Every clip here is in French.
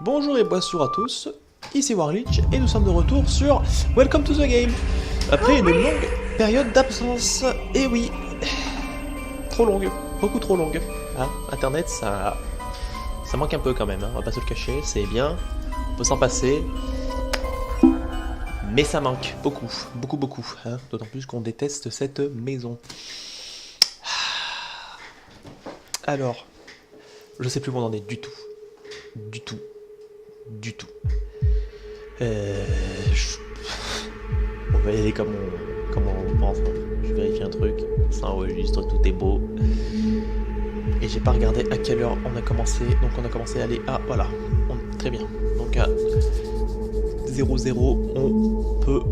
Bonjour et bonsoir à tous, ici Warlich et nous sommes de retour sur Welcome to the Game. Après une longue période d'absence, et oui, trop longue, beaucoup trop longue. Hein, Internet ça manque un peu quand même, hein, on va pas se le cacher, c'est bien, on peut s'en passer. Mais ça manque, beaucoup, beaucoup, beaucoup, hein, d'autant plus qu'on déteste cette maison. Alors, je sais plus où on en est du tout, du tout, du tout. Je- On va y aller comme on pense. Je vérifie un truc, ça enregistre, tout est beau. Et j'ai pas regardé à quelle heure on a commencé. Donc on a commencé à aller à... Voilà, très bien. Donc à 00, on peut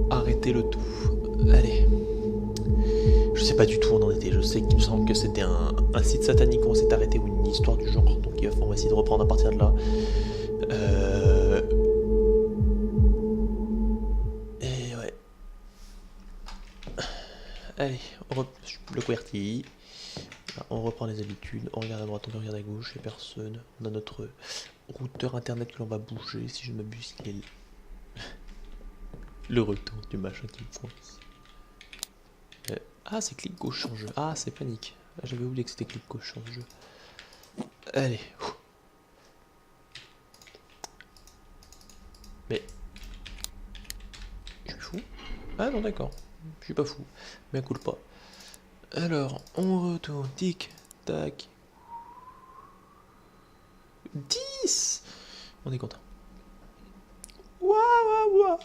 arrêter le tout. Allez. Je sais pas du tout où on en était. Je sais qu'il me semble que c'était un site satanique où on s'est arrêté ou une histoire du genre. Donc on va essayer de reprendre à partir de là. Et ouais. Allez, le QWERTY. On reprend les habitudes, on regarde à droite, on regarde à gauche, il n'y a personne. On a notre routeur internet que l'on va bouger, si je ne m'abuse, il est le retour du machin qui me coince. Ah, c'est clic gauche en jeu. Ah, c'est panique. J'avais oublié que c'était clic gauche en jeu. Allez. Mais... Je suis fou? Ah non, d'accord. Je suis pas fou. Mais un coup pas. Alors, on retourne. Tic, tac. 10. On est content. Waouh, waouh, waouh.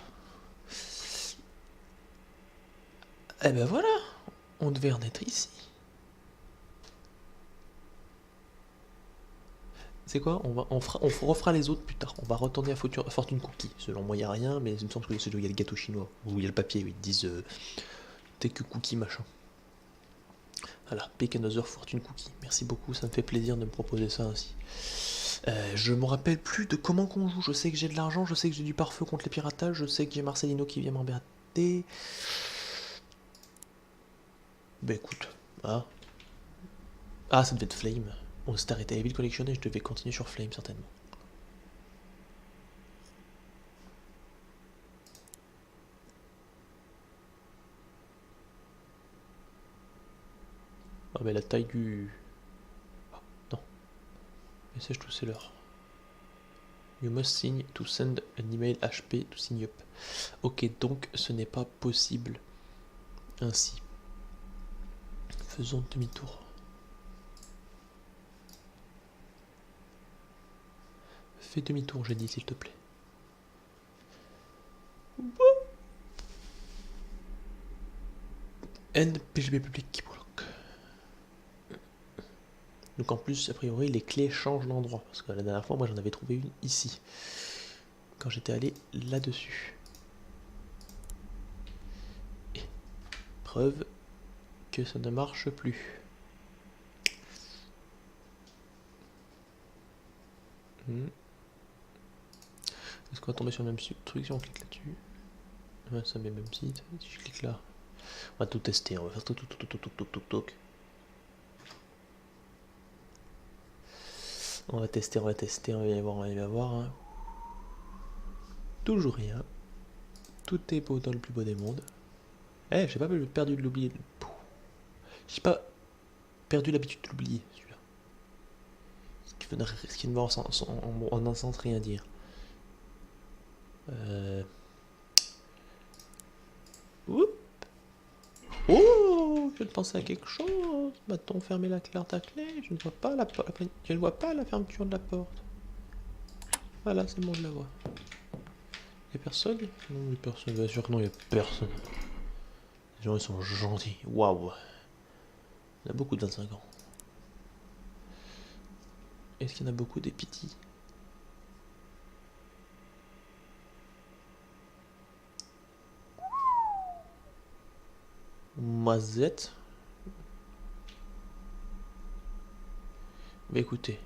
Eh ben voilà, on devait en être ici. C'est quoi? On refera les autres plus tard. On va retourner à Fortune Cookie. Selon moi, il n'y a rien, mais il me semble que c'est là où il y a le gâteau chinois. Où il y a le papier, où ils disent t'es que cookie machin. Voilà, Pick Another Fortune Cookie. Merci beaucoup, ça me fait plaisir de me proposer ça ainsi. Je me rappelle plus de comment qu'on joue. Je sais que j'ai de l'argent, je sais que j'ai du pare-feu contre les piratages, je sais que j'ai Marcelino qui vient m'emmerder. Bah écoute, hein. Ah, ça devait être Flame. On s'est arrêté à Evil Collection et je devais continuer sur Flame certainement. Ah mais la taille du... Ah, non. Message to seller. You must sign to send an email HP to sign up. Ok, donc ce n'est pas possible ainsi. Faisons demi-tour. Fais demi-tour, j'ai dit, s'il te plaît. End PGP public qui bloque. Donc en plus, a priori, les clés changent d'endroit. Parce que la dernière fois, moi j'en avais trouvé une ici. Quand j'étais allé là-dessus. Et preuve que ça ne marche plus. Est-ce qu'on va tomber sur le même truc si on clique là-dessus? Ouais, ça met le même site. Si je clique là, on va tout tester. On va faire tout. On va tester, on va y voir. Hein. Toujours rien. Tout est beau dans le plus beau des mondes. Eh, j'ai pas perdu de l'oublier. J'ai pas perdu l'habitude de l'oublier, celui-là. Ce qui ne va en un sens rien dire. Oups. Oh, je viens de penser à quelque chose. Va-t-on fermer la carte à clé? Je ne vois pas je ne vois pas la fermeture de la porte. Voilà, c'est bon, je la vois. Y'a personne? Non, y'a personne. Bien sûr que non, y'a personne. Les gens, ils sont gentils. Waouh. Il y en a beaucoup de 25 ans. Est-ce qu'il y en a beaucoup des petits? Mazette. Mais écoutez.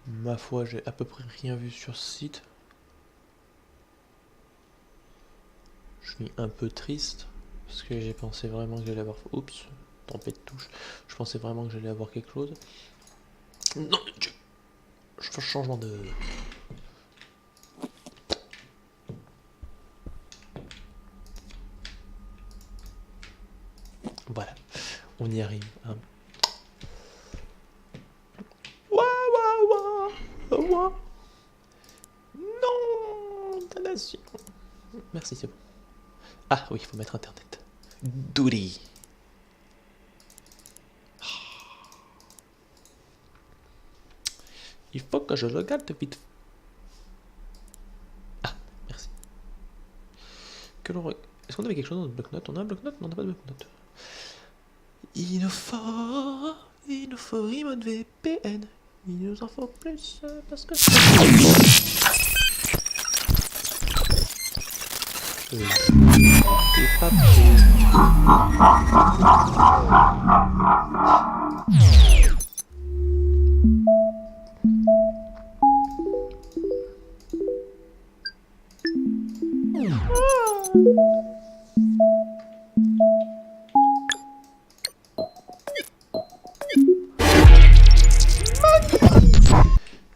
Ma foi, j'ai à peu près rien vu sur ce site. Je suis un peu triste. Parce que j'ai pensé vraiment que j'allais avoir... Oups, trompé de touche. Je pensais vraiment que j'allais avoir quelque chose. Non, Dieu. changement de... Voilà, on y arrive. Hein. Ouah. Non, damnation. Merci, c'est bon. Ah oui, il faut mettre internet. Doody. Il faut que je regarde vite. Ah, merci. Est-ce qu'on avait quelque chose dans notre bloc-notes? On a un bloc-notes? Non, on n'a pas de bloc-notes. Il nous faut remote VPN. Il nous en faut plus parce que c'est pas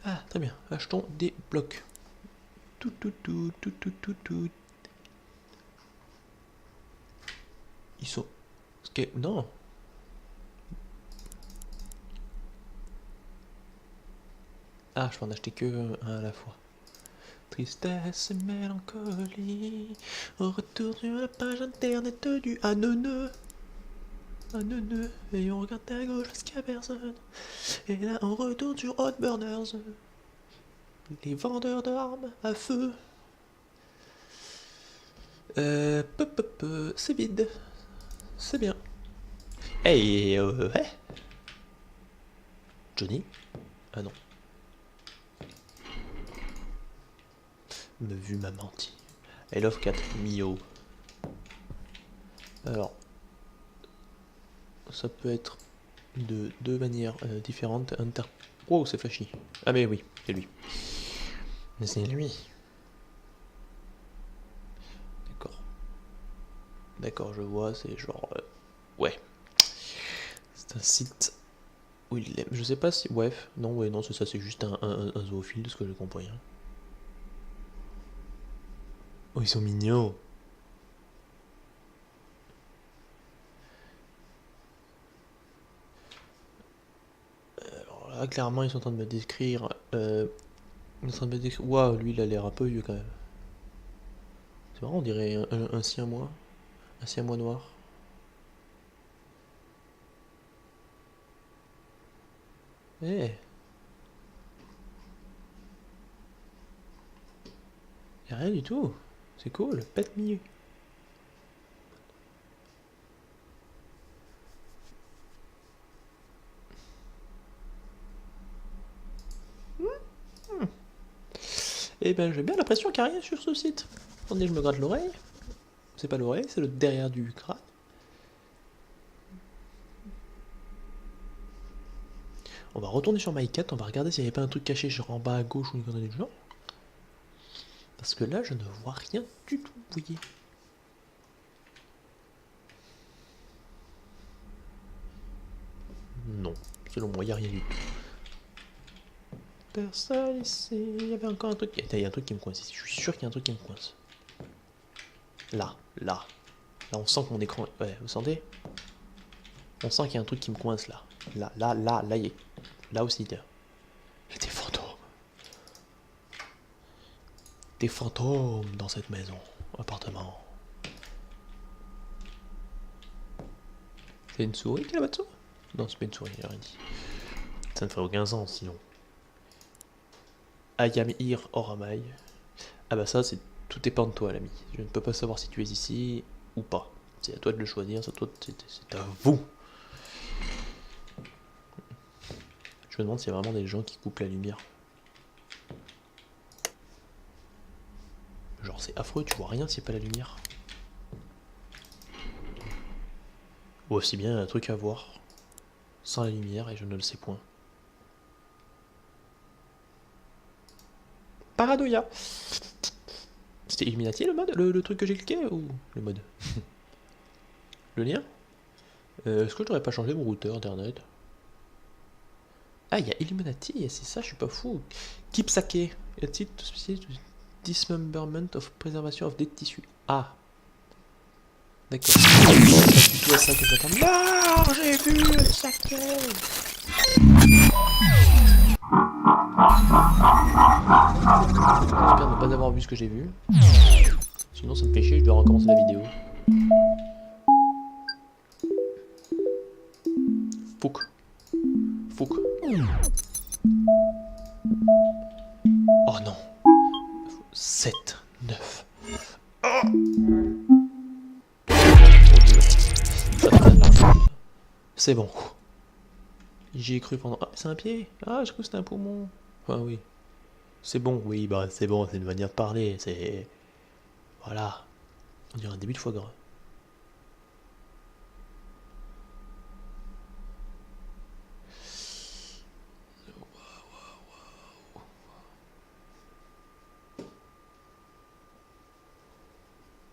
Ah, très bien. Achetons des blocs. Tout. Ils sont... Non. Ah, je peux en acheter que un à la fois. Tristesse et mélancolie. Au retour sur la page internet du Neuneu. Et on regarde à gauche parce qu'il n'y a personne. Et là, on retourne sur Hot Burners. Les vendeurs d'armes à feu. C'est vide. C'est bien. Hey, ouais. Johnny? Ah non. Me vu m'a menti. I love cat Mio. Alors, ça peut être de deux manières différentes. Oh, c'est flashy. Ah mais oui, c'est lui. Mais c'est lui. D'accord, je vois, c'est genre... ouais. C'est un site où il aime... Je sais pas si... Ouais, non, c'est ça, c'est juste un zoophile de ce que j'ai compris. Hein. Oh, ils sont mignons. Alors là, clairement, ils sont en train de me décrire... Waouh, lui, il a l'air un peu vieux quand même. C'est marrant, on dirait un siamois. Un siamois noir. Eh. Y'a rien du tout. C'est cool, pet milieu. Eh ben, j'ai bien l'impression qu'il n'y a rien sur ce site. Attendez, je me gratte l'oreille. C'est pas l'oreille, c'est le derrière du crâne. On va retourner sur MyCat, on va regarder s'il n'y avait pas un truc caché genre en bas à gauche ou une connerie du genre. Parce que là, je ne vois rien du tout, vous voyez. Non, selon moi, il n'y a rien du tout. Personne ici, il y avait encore un truc. Il y a un truc qui me coince ici, je suis sûr qu'il y a un truc qui me coince. Là, on sent que mon écran... Ouais, vous sentez? On sent qu'il y a un truc qui me coince là. Là, il y est. Là aussi, il y a des fantômes. Des fantômes dans cette maison, appartement. C'est une souris qui est là-bas dessous? Non, c'est pas une souris, il a rien dit. Ça ne ferait aucun sens sinon. Ayamir Oramai. Ah bah ça, c'est tout dépend de toi, l'ami. Je ne peux pas savoir si tu es ici ou pas. C'est à toi de le choisir, c'est à vous. Je me demande s'il y a vraiment des gens qui coupent la lumière. Genre c'est affreux, tu vois rien s'il n'y a pas la lumière. Ou aussi bien un truc à voir sans la lumière et je ne le sais point. Paranoïa. C'était Illuminati le mode, le truc que j'ai cliqué ou le mode? Le lien? Est-ce que je n'aurais pas changé mon routeur internet? Ah, il y a Illuminati, c'est ça, je suis pas fou. Keep Sake. A titre spécial dismemberment of preservation of dead tissue. Ah. D'accord. C'est pas du tout à ça que j'attends. Non, j'ai vu le saké. J'espère ne pas avoir vu ce que j'ai vu. Sinon ça me fait chier, je dois recommencer la vidéo. Fouk. Fouk. Oh non. 7, 9. Oh. C'est bon. J'y ai cru pendant... Ah, c'est un pied. Ah, j'ai cru que c'était un poumon. Enfin, oui. C'est bon, oui, bah c'est bon, c'est une manière de parler, c'est... Voilà. On dirait un début de foie gras.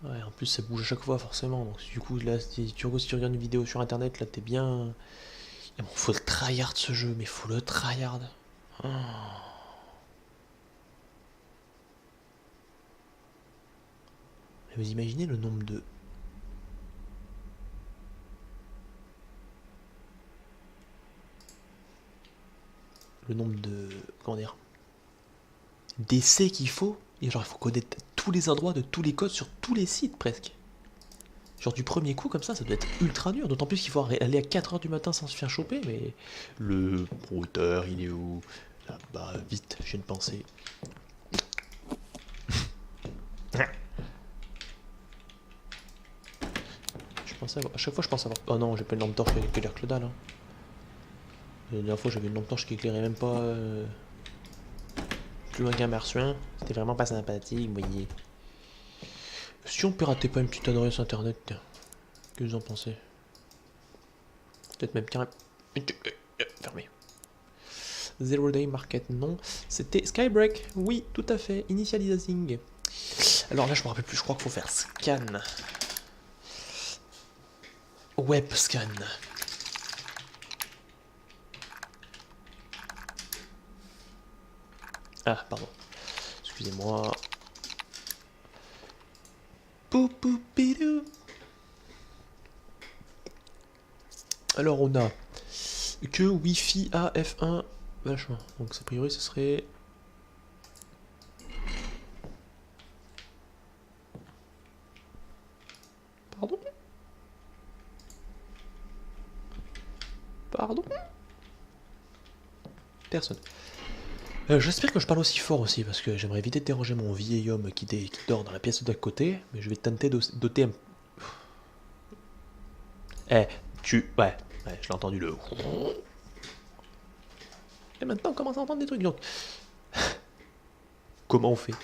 Ouais, en plus ça bouge à chaque fois forcément, donc du coup là, si tu regardes une vidéo sur internet, là t'es bien... Et bon, faut le tryhard ce jeu, mais faut le tryhard. Oh. Mais vous imaginez le nombre de... Le nombre de... Comment dire, d'essais qu'il faut. Et genre il faut connaître tous les endroits de tous les codes sur tous les sites presque. Genre du premier coup comme ça doit être ultra dur. D'autant plus qu'il faut aller à 4h du matin sans se faire choper. Mais le routeur il est où? Là-bas, vite, j'ai une pensée. Je pensais avoir... À chaque fois je pense avoir... Oh non, j'ai pas une lampe torche qui éclaire que dalle. Hein. La dernière fois j'avais une lampe torche qui éclairait même pas... plus loin qu'un marsouin. C'était vraiment pas sympathique, vous voyez. Si on piratait pas une petite adresse internet, tiens. Que vous en pensez? Peut-être même carrément... Fermé. Zero Day Market, non. C'était Skybreak, oui, tout à fait. Initializing. Alors là, je me rappelle plus, je crois qu'il faut faire scan. Web scan. Ah, pardon. Excusez-moi. Poupoupidou. Alors on a que Wi-Fi AF1 vachement. Donc a priori ce serait... Pardon? Pardon? Personne. J'espère que je parle aussi fort aussi, parce que j'aimerais éviter de déranger mon vieil homme qui dort dans la pièce d'à côté, mais je vais tenter de doter un... Eh, ouais, je l'ai entendu le... Et maintenant on commence à entendre des trucs, donc... Comment on fait?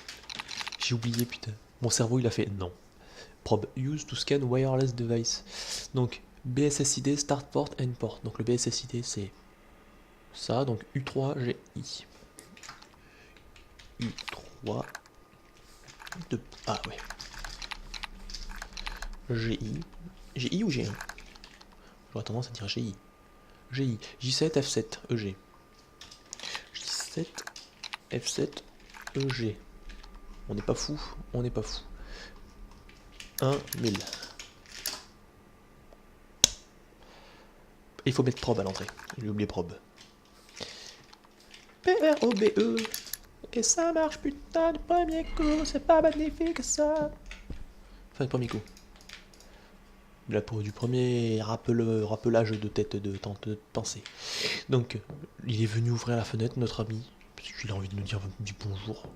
J'ai oublié, putain. Mon cerveau il a fait non. Probe, use to scan wireless device. Donc, BSSID, start port, end port. Donc le BSSID c'est ça, donc U3GI. U3 de... Ah ouais. GI. GI ou G1? J'aurais tendance à dire GI. GI. J7, F7, EG. J7, F7, EG. On n'est pas fou, on n'est pas fou. 1 1000. Il faut mettre probe à l'entrée. J'ai oublié probe. PROBE. Et ça marche putain du premier coup, c'est pas magnifique ça. Enfin, du premier coup. Du premier rappelage de tête de pensée. Donc, il est venu ouvrir la fenêtre, notre ami, parce qu'il a envie de nous dire du bonjour.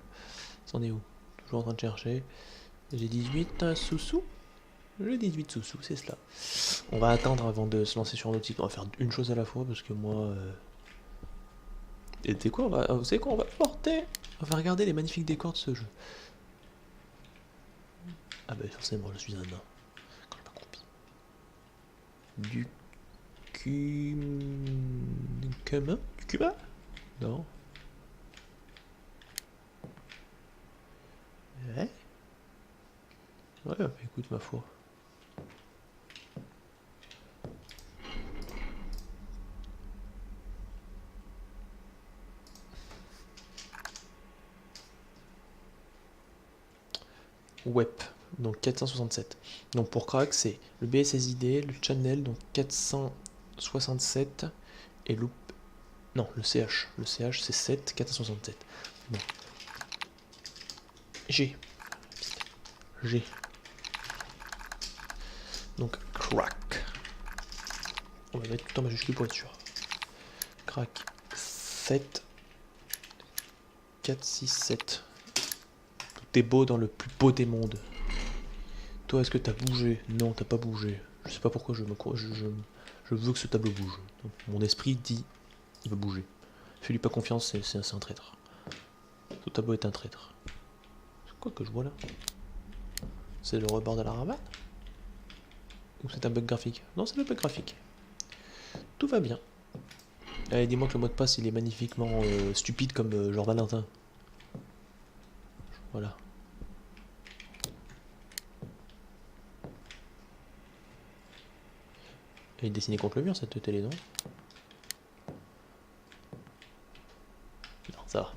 C'en est où? Toujours en train de chercher. J'ai 18 sous-sous. J'ai 18 sous-sous, c'est cela. On va attendre avant de se lancer sur un autre site. On va faire une chose à la fois, parce que moi... Et tu sais quoi, vous savez quoi, on va porter. On va regarder les magnifiques décors de ce jeu. Ah bah forcément, je suis un nain. Quand je m'accroupis. Du cumin? Du cumin? Non. Ouais. Ouais, bah écoute, ma foi. web, donc 467. Donc pour crack, c'est le BSSID, le channel, donc 467, et loop. Non, le CH. Le CH, c'est 7, 467. Bon. G. G. Donc crack. On va mettre tout en majuscule pour être sûr. Crack 7 4, 6, 7. Tout est beau dans le plus beau des mondes. Toi, est-ce que t'as bougé? Non, t'as pas bougé. Je sais pas pourquoi je veux que ce tableau bouge. Donc, mon esprit dit il veut bouger. Fais-lui pas confiance, c'est un traître. Ce tableau est un traître. C'est quoi que je vois là? C'est le rebord de la ramade? Ou c'est un bug graphique? Non, c'est le bug graphique. Tout va bien. Allez, dis-moi que le mot de passe il est magnifiquement stupide comme genre Valentin. Voilà. Elle est dessinée contre le mur cette télé, non? Non, ça va.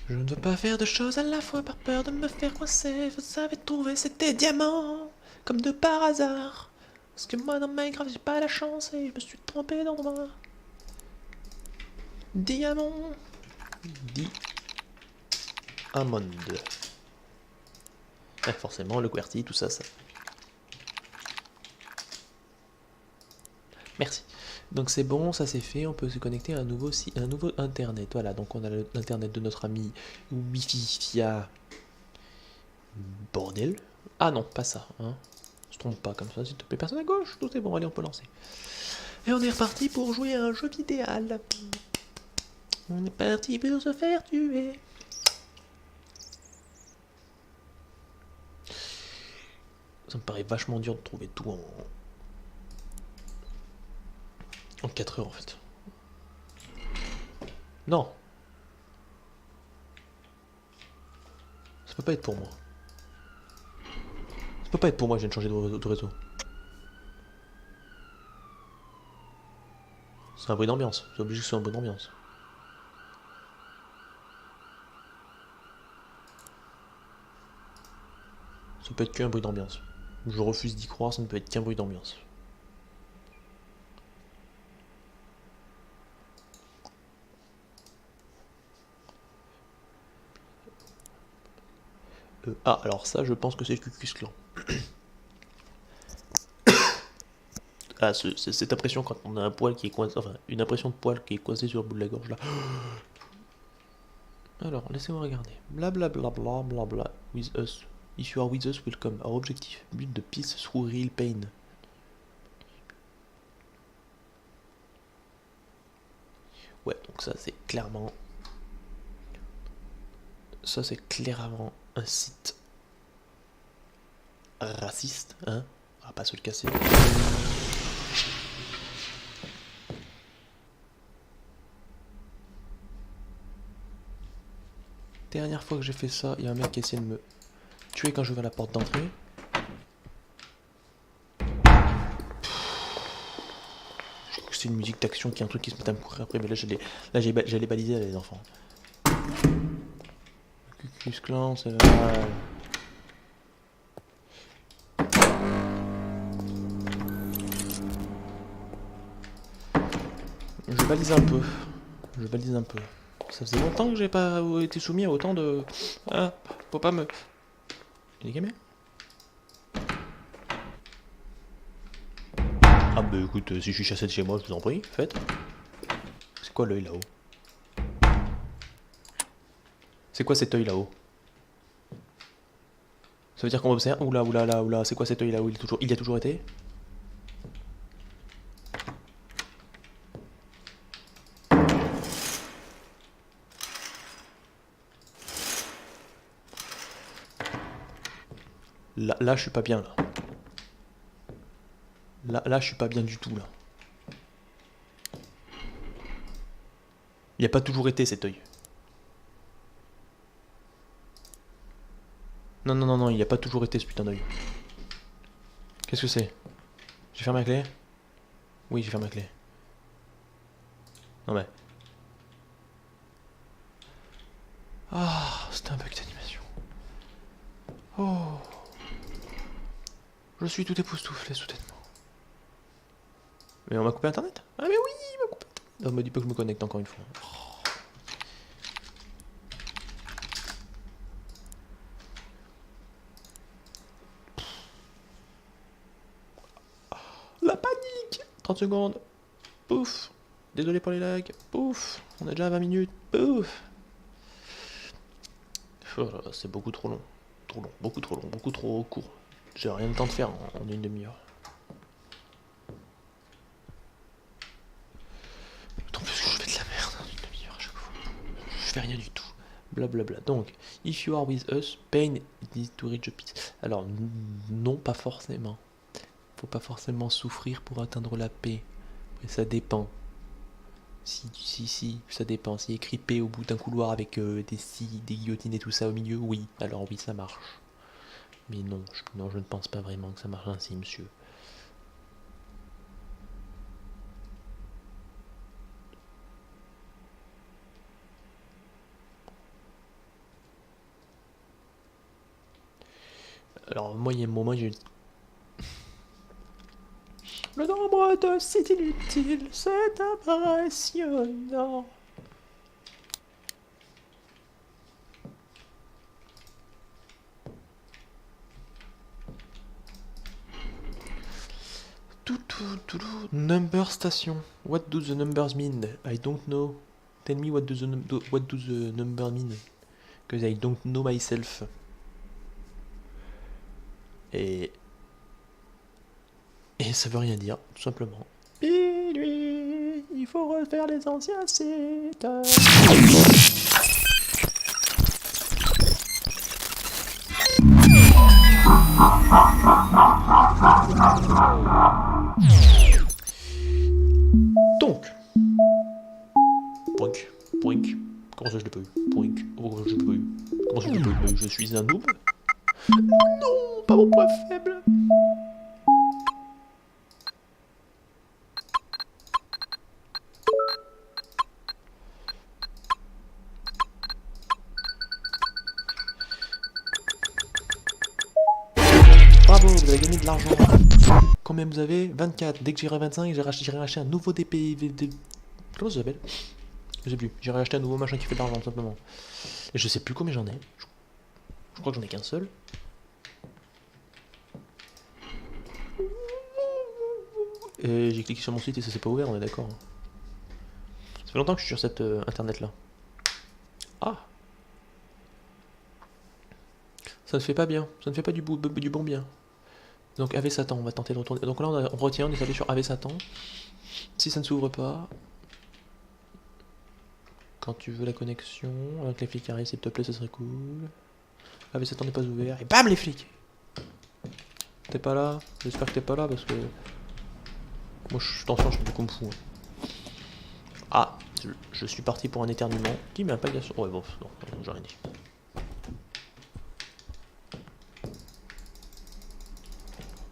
Je ne veux pas faire de choses à la fois par peur de me faire coincer. Vous avez trouvé c'était diamant, comme de par hasard. Parce que moi dans Minecraft j'ai pas la chance et je me suis trompé d'endroit. Diamant. Diamond. Ouais, forcément le QWERTY, tout ça, ça. Merci. Donc c'est bon, ça c'est fait, on peut se connecter à un nouveau internet. Voilà, donc on a l'internet de notre ami Wi-Fi via bordel. Ah non, pas ça, hein. On se trompe pas comme ça, s'il te plaît, personne à gauche. Tout est bon, allez, on peut lancer. Et on est reparti pour jouer à un jeu vidéo. On est parti pour se faire tuer. Ça me paraît vachement dur de trouver tout en 4 heures en fait. Non. Ça peut pas être pour moi. Ça peut pas être pour moi, je viens de changer de réseau. C'est un bruit d'ambiance. C'est obligé que ce soit un bruit d'ambiance. Ça peut être qu'un bruit d'ambiance. Je refuse d'y croire, ça ne peut être qu'un bruit d'ambiance. Ah, alors ça, je pense que c'est Ku Klux Klan. Ah, cette impression quand on a un poil qui est coincé, enfin, une impression de poil qui est coincé sur le bout de la gorge là. Alors, laissez-moi regarder. Blablabla, bla. With us. If you are with us, welcome. Our objectif. But de peace through real pain. Ouais, donc ça c'est clairement... Ça c'est clairement un site raciste, hein. On va pas se le casser. Dernière fois que j'ai fait ça, il y a un mec qui essayait de me tuer quand je vais à la porte d'entrée. C'est une musique d'action qui est un truc qui se met à me courir après, mais là j'allais baliser les enfants. Ku Klux Klan, c'est là. Je balise un peu. Je balise un peu. Ça faisait longtemps que j'ai pas été soumis à autant de... Ah, faut pas me... Il y a des gamins? Ah bah écoute, si je suis chassé de chez moi, je vous en prie, faites. C'est quoi l'œil là-haut? C'est quoi cet œil là-haut? Ça veut dire qu'on m'observe? Oula, c'est quoi cet œil là-haut? Il y a toujours été? Là, je suis pas bien là. Là, je suis pas bien du tout là. Il n'y a pas toujours été cet œil. Non, il n'y a pas toujours été ce putain d'œil. Qu'est-ce que c'est? J'ai fermé la clé? Oui, j'ai fermé la clé. Non mais... Ah, c'était un bug d'animation. Oh. Je suis tout époustouflé soudainement. Mais on m'a coupé internet? Ah mais oui, il m'a coupé internet. Non, me dis pas que je me connecte encore une fois. La panique! 30 secondes. Pouf. Désolé pour les lags. Pouf. On a déjà 20 minutes. Pouf. Oh là là, c'est beaucoup trop long. Trop long, beaucoup trop long, beaucoup trop court. J'ai rien de temps de faire en une demi-heure. Trop plus que je fais de la merde en une demi-heure à chaque fois. Je fais rien du tout. Blablabla. Donc, if you are with us, pain is to reach a peace. Alors, non, pas forcément. Faut pas forcément souffrir pour atteindre la paix. Mais ça dépend. Si, ça dépend. Si écrit paix au bout d'un couloir avec des scies, des guillotines et tout ça au milieu, oui. Alors oui, ça marche. Mais non, je ne pense pas vraiment que ça marche ainsi, monsieur. Alors, moi, il y a un moment, j'ai... Le nombre de sites inutiles, c'est impressionnant. Number station. What do the numbers mean? I don't know. Tell me what do the number mean? Because I don't know myself. Et ça veut rien dire, tout simplement. Minuit, il faut refaire les anciens sites. Donc, poink, poink. Comment ça je l'ai pas eu? Poink. Oh, je l'ai pas eu. Comment ça je l'ai pas eu? Je suis un noob. Non, pas mon point faible. Bravo, vous avez gagné de l'argent. Combien vous avez? 24. Dès que j'irai 25, j'irai acheter un nouveau DP. Comment ça s'appelle? Je sais plus. J'irai acheter un nouveau machin qui fait de l'argent, tout simplement. Et je sais plus combien j'en ai. Je crois que j'en ai qu'un seul. Et j'ai cliqué sur mon site et ça s'est pas ouvert, on est d'accord. Ça fait longtemps que je suis sur cette internet là. Ah! Ça ne fait pas bien, ça ne fait pas du bon bien. Donc AV Satan, on va tenter de retourner. Donc là on retient, on est allé sur AV Satan. Si ça ne s'ouvre pas, quand tu veux la connexion, avec les flics arrivent, s'il te plaît, ça serait cool. AV Satan n'est pas ouvert, et bam les flics! T'es pas là? J'espère que t'es pas là parce que... Moi attention, je fais du kung fu. Ah, je suis parti pour un éternuement. Qui met un paillasson? Ouais bon, non, j'ai rien dit.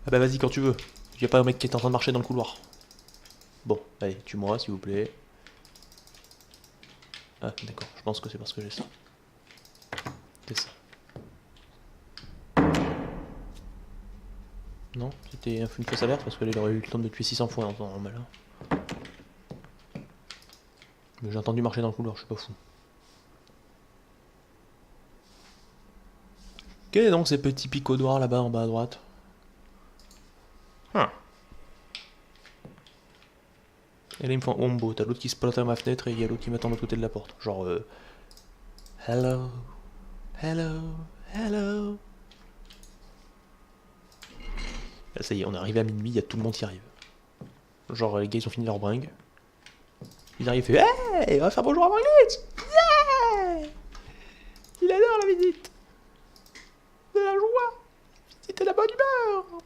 Ah bah vas-y quand tu veux. Y'a pas un mec qui est en train de marcher dans le couloir. Bon, allez, tue-moi s'il vous plaît. Ah d'accord, je pense que c'est parce que j'ai ça. C'est ça. Non, c'était une fausse alerte parce qu'elle aurait eu le temps de tuer 600 fois en temps normal. Hein. Mais j'ai entendu marcher dans le couloir, je suis pas fou. Quels sont donc ces petits picots noirs là-bas en bas à droite? Et là ils me font ombo, t'as l'autre qui se plante à ma fenêtre et il y a l'autre qui m'attend de l'autre côté de la porte. Genre hello, hello, hello. Là ça y est, on est arrivé à minuit, il y a tout le monde qui arrive. Genre les gars ils ont fini leur bringue. Ils arrivent et fait hey, on va faire bonjour à Marguerite. Yeah. Il adore la visite. De la joie. C'était la bonne humeur.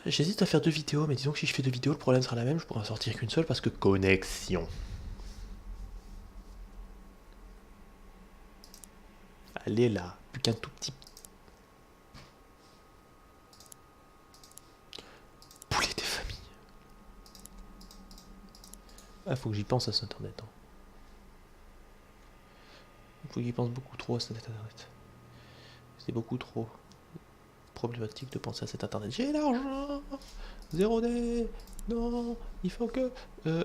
J'hésite à faire 2 vidéos, mais disons que si je fais 2 vidéos, le problème sera la même, je pourrai en sortir qu'une seule parce que connexion. Allez là, plus qu'un tout petit... Poulet des familles. Ah, faut que j'y pense à cet internet. Hein. Faut que j'y pense beaucoup trop à cet internet. C'est beaucoup trop problématique de penser à cet internet. J'ai l'argent 0D. Non, il faut que...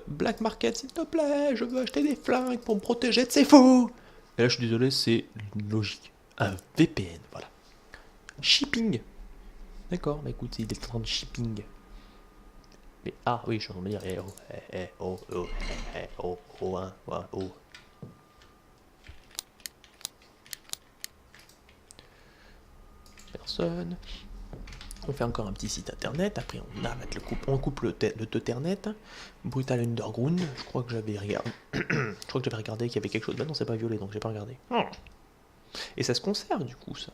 Black Market, s'il te plaît. Je veux acheter des flingues pour me protéger de ces fous. Et là, je suis désolé, c'est logique. Un VPN, voilà. Shipping. D'accord, bah écoute, il est en train de shipping. Mais, ah oui, je suis en train de me dire, oh. Personne. On fait encore un petit site internet, après on coupe le Tethernet. Brutal Underground, je crois que j'avais regardé. Je crois que j'avais regardé qu'il y avait quelque chose. Bah non, c'est pas violet, donc j'ai pas regardé. Et ça se conserve du coup, ça.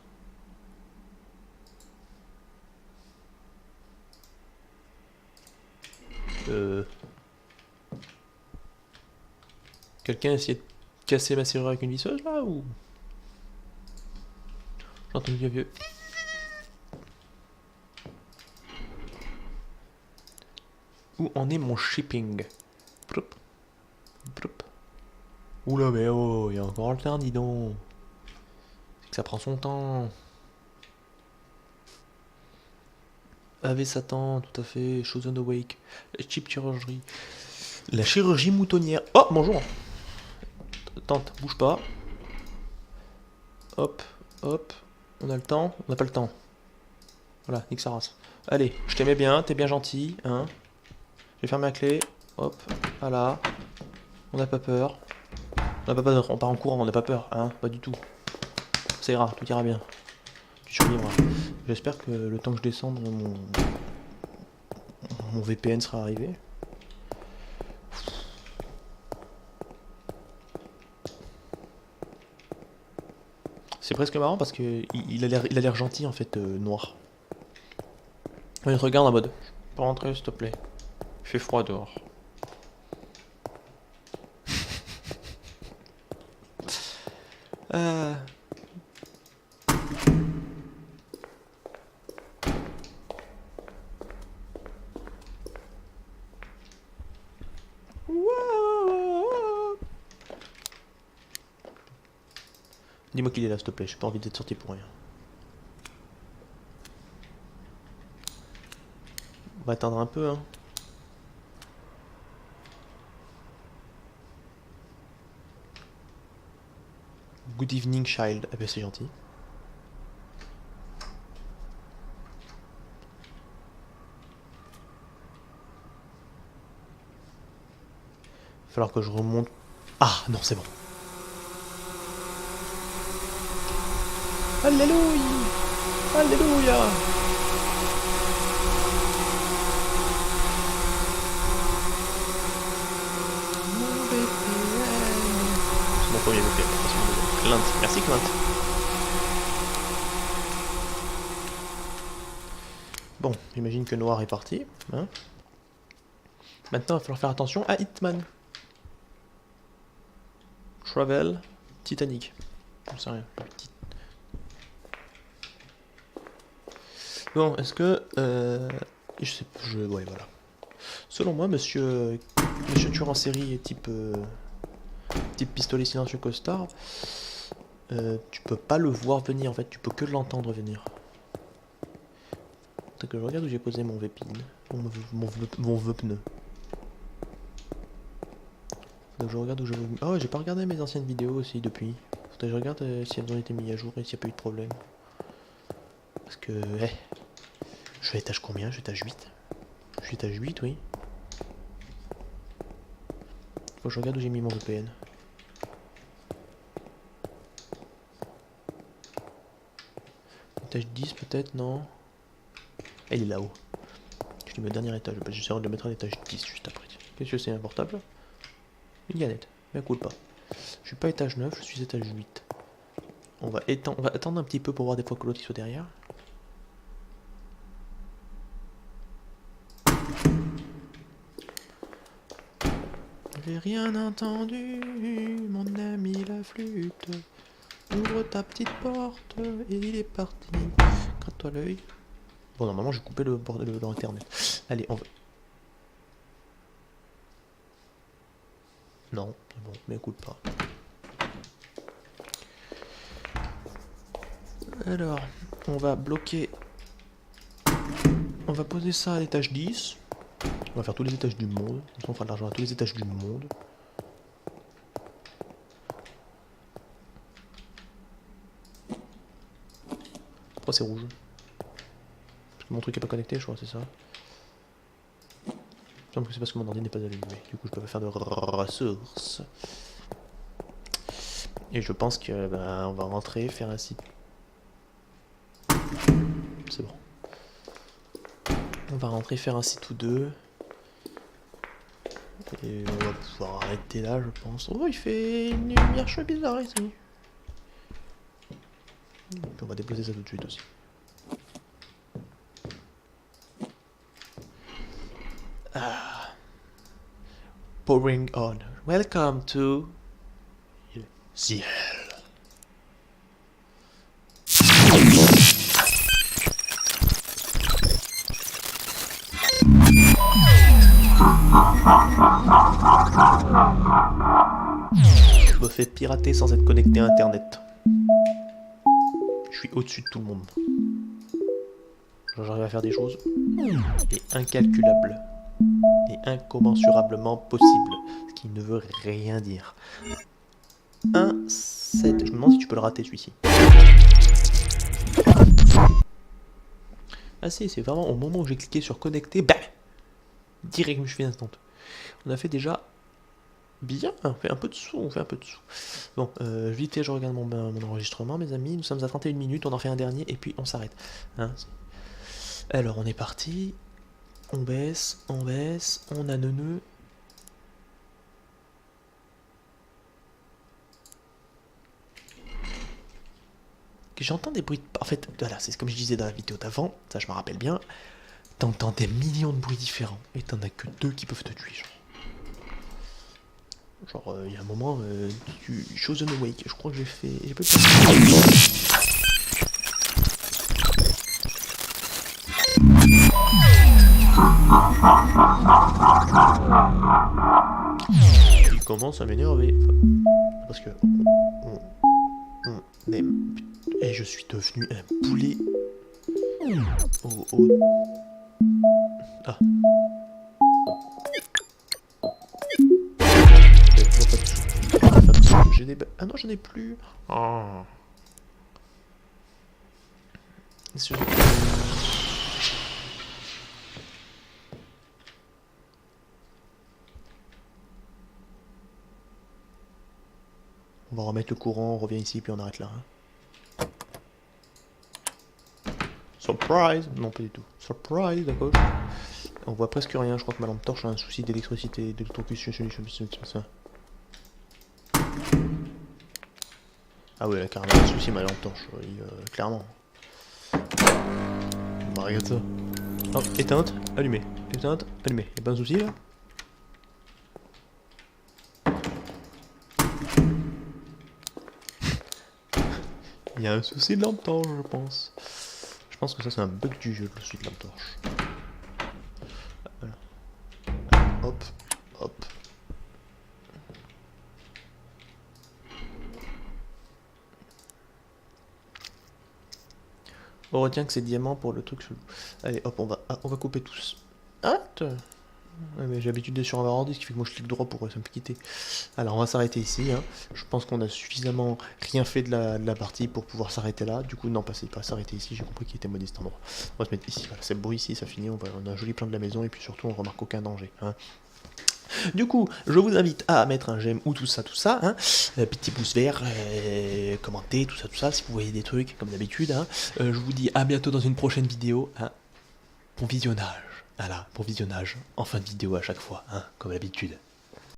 Quelqu'un a essayé de casser ma serrure avec une visseuse là ou... J'ai entendu vieux. Où en est mon shipping? Oula mais oh, il y a encore le temps, dis donc. C'est que ça prend son temps. Ave Satan, tout à fait. Chosen Awake. Chip chirurgie. La chirurgie moutonnière. Oh, bonjour. Tente, bouge pas. Hop, hop. On a le temps? On n'a pas le temps. Voilà, nique sa race. Allez, je t'aimais bien, t'es bien gentil, hein. Je vais fermer la clé. Hop, voilà. On n'a pas peur. On n'a pas peur, on part en courant, on n'a pas peur, hein. Pas du tout. Ça ira, tout ira bien. Tu survivras. J'espère que le temps que je descende, mon VPN sera arrivé. C'est presque marrant parce que il a l'air gentil en fait, noir. Il te regarde en mode, je peux rentrer s'il te plaît. Il fait froid dehors. Dis-moi qu'il est là s'il te plaît, j'ai pas envie d'être sorti pour rien. On va attendre un peu, hein. Good evening, child. Ah ben c'est gentil. Il va falloir que je remonte. Ah non, c'est bon. Alléluia. Alléluia. C'est mon premier VPN, c'est mon deuxième. Clint, merci Clint. Bon, j'imagine que Noir est parti. Hein. Maintenant, il va falloir faire attention à Hitman. Travel, Titanic. Je sais rien. Bon, est-ce que... je sais pas, ouais, voilà. Selon moi, monsieur tueur en série type pistolet silencieux costard, tu peux pas le voir venir en fait, tu peux que l'entendre venir. Faut que je regarde où j'ai posé mon VPN, mon VPN. Faut que je regarde où je... Oh, j'ai pas regardé mes anciennes vidéos aussi depuis. Faut que je regarde si elles ont été mises à jour et s'il n'y a pas eu de problème. Parce que... je suis à étage combien? Je suis étage 8. Je suis étage 8, oui. Faut que je regarde où j'ai mis mon VPN. Étage 10 peut-être, non? Ah, il est là-haut. Je lui mets au dernier étage. J'essaierai de le mettre à l'étage 10 juste après. Qu'est-ce que c'est un portable? Une galette. Mais cool pas. Je suis pas étage 9, je suis étage 8. On va attendre un petit peu pour voir des fois que l'autre il soit derrière. J'ai rien entendu, mon ami la flûte. Ouvre ta petite porte et il est parti. Gratte-toi l'œil. Bon, normalement, j'ai coupé le bordel dans internet. Allez, on va. Non, bon, mais écoute pas. Alors, on va bloquer. On va poser ça à l'étage 10. On va faire tous les étages du monde. On fera de l'argent à tous les étages du monde. Pourquoi c'est rouge? Parce que mon truc est pas connecté, je crois, c'est ça. Il me semble que c'est parce que mon ordi n'est pas allumé. Du coup, je peux pas faire de ressources. Et je pense que on va rentrer, faire un site. C'est bon. On va rentrer, faire un site ou deux. Et on va pouvoir arrêter là, je pense. Oh, il fait une lumière chouette bizarre ici. Et puis on va déposer ça tout de suite aussi. Ah. Pouring on. Welcome to the hell. Je me fais pirater sans être connecté à internet. Je suis au-dessus de tout le monde. J'arrive à faire des choses et incalculables et incommensurablement possibles, ce qui ne veut rien dire. 1, 7. Je me demande si tu peux le rater celui-ci. Ah si, c'est vraiment au moment où j'ai cliqué sur connecter, bam, direct je me suis fait instant. On a fait déjà bien, on fait un peu de sous, Bon, vite fait, je regarde mon enregistrement, mes amis. Nous sommes à 31 minutes, on en fait un dernier et puis on s'arrête. Hein. Alors, on est parti. On baisse, on a neuneu. J'entends des bruits de... En fait, voilà, c'est comme je disais dans la vidéo d'avant, ça je me rappelle bien. T'entends des millions de bruits différents et t'en as que 2 qui peuvent te tuer, genre. Il y a un moment, du Chosen Awake, je crois que j'ai fait... J'ai pas il commence à m'énerver. Parce que... Et je suis devenu un poulet. Ah. J'ai des... Ah non, j'en ai plus. Oh. On va remettre le courant, on revient ici, puis on arrête là. Hein. Surprise! Non, pas du tout. Surprise, d'accord. On voit presque rien, je crois que ma lampe torche a un souci d'électricité, d'électrocution. Ah ouais, carrément un souci, ma lampe torche, oui, clairement. Bah, regarde ça. Oh, éteinte, allumée. Éteinte, allumée. Y'a pas un souci là? Il y a un souci de lampe torche, je pense. Je pense que ça c'est un bug du jeu, le souci de lampe torche. Voilà. Hop, hop. On retient que c'est diamant pour le truc chelou. Allez, hop, on va couper tous. Hâte. Ouais, mais j'ai l'habitude d'être sur un varandis, ce qui fait que moi je clique droit pour ça me quitter. Alors on va s'arrêter ici. Hein. Je pense qu'on a suffisamment rien fait de la partie pour pouvoir s'arrêter là. Du coup, non, pas s'arrêter ici. J'ai compris qu'il était modeste endroit. On va se mettre ici. Voilà, c'est beau ici, ça finit. On a un joli plan de la maison et puis surtout on remarque aucun danger. Hein. Du coup, je vous invite à mettre un j'aime ou tout ça, hein. Petit pouce vert, commenter, tout ça, si vous voyez des trucs, comme d'habitude, hein. Je vous dis à bientôt dans une prochaine vidéo, hein. Bon visionnage, voilà, bon visionnage, en fin de vidéo à chaque fois, hein, comme d'habitude.